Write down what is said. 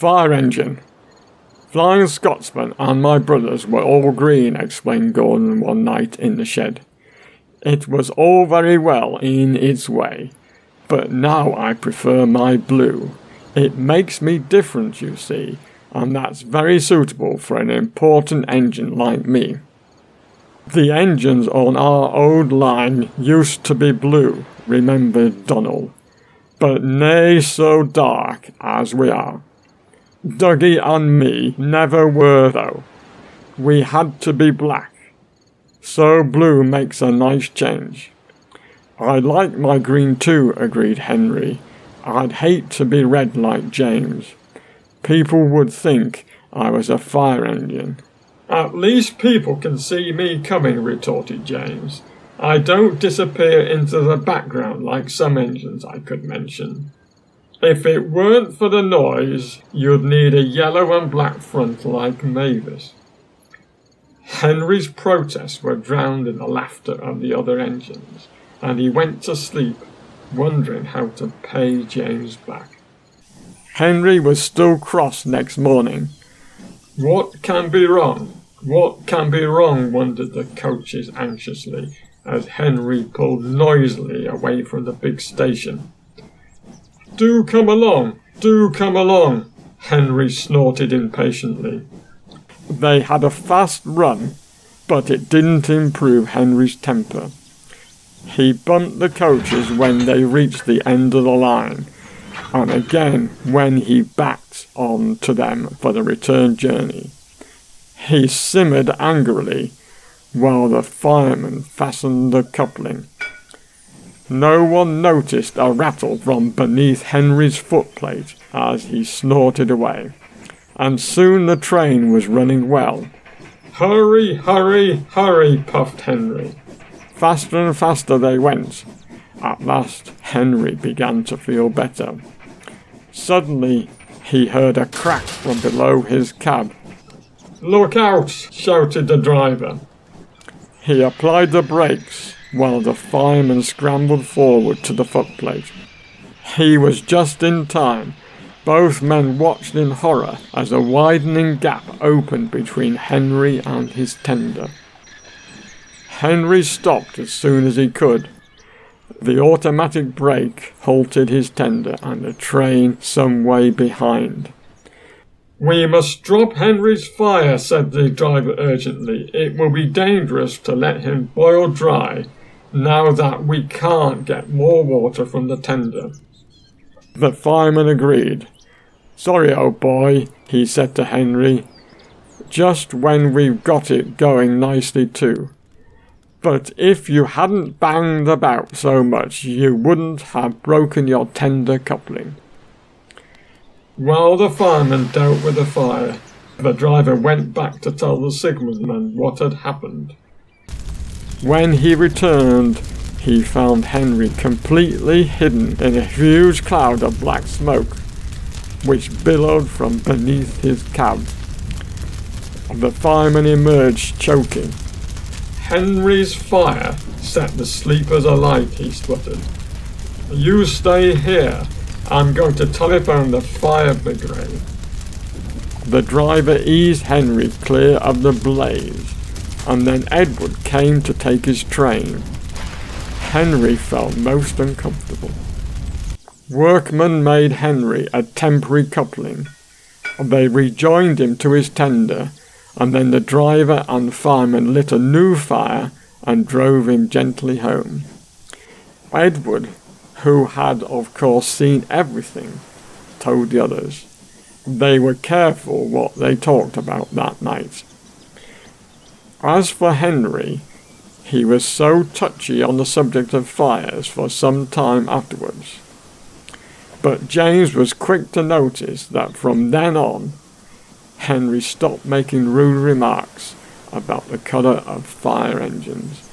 Fire engine. Flying Scotsman and my brothers were all green, explained Gordon one night in the shed. It was all very well in its way, but now I prefer my blue. It makes me different, you see, and that's very suitable for an important engine like me. The engines on our old line used to be blue, remembered Donald, but nae so dark as we are. Dougie and me never were, though. We had to be black. So blue makes a nice change. I like my green too, agreed Henry. I'd hate to be red like James. People would think I was a fire engine. At least people can see me coming, retorted James. I don't disappear into the background like some engines I could mention. If it weren't for the noise, you'd need a yellow and black front like Mavis. Henry's protests were drowned in the laughter of the other engines, and he went to sleep, wondering how to pay James back. Henry was still cross next morning. What can be wrong? What can be wrong? Wondered the coaches anxiously, as Henry pulled noisily away from the big station. Do come along, Henry snorted impatiently. They had a fast run, but it didn't improve Henry's temper. He bumped the coaches when they reached the end of the line, and again when he backed on to them for the return journey. He simmered angrily while the fireman fastened the coupling. No one noticed a rattle from beneath Henry's footplate as he snorted away, and soon the train was running well. Hurry, hurry, hurry, puffed Henry. Faster and faster they went. At last Henry began to feel better. Suddenly he heard a crack from below his cab. Look out! Shouted the driver. He applied the brakes while the fireman scrambled forward to the footplate. He was just in time. Both men watched in horror as a widening gap opened between Henry and his tender. Henry stopped as soon as he could. The automatic brake halted his tender and the train some way behind. We must drop Henry's fire, said the driver urgently. It will be dangerous to let him boil dry now that we can't get more water from the tender. The fireman agreed. Sorry, old boy, he said to Henry, just when we've got it going nicely too. But if you hadn't banged about so much, you wouldn't have broken your tender coupling. While the fireman dealt with the fire, the driver went back to tell the signalman what had happened. When he returned, he found Henry completely hidden in a huge cloud of black smoke, which billowed from beneath his cab. The fireman emerged choking. Henry's fire set the sleepers alight, he spluttered. You stay here. I'm going to telephone the fire brigade. The driver eased Henry clear of the blaze, and then Edward came to take his train. Henry felt most uncomfortable. Workmen made Henry a temporary coupling. They rejoined him to his tender, and then the driver and fireman lit a new fire and drove him gently home. Edward, who had of course seen everything, told the others. They were careful what they talked about that night. As for Henry, he was so touchy on the subject of fires for some time afterwards. But James was quick to notice that from then on, Henry stopped making rude remarks about the colour of fire engines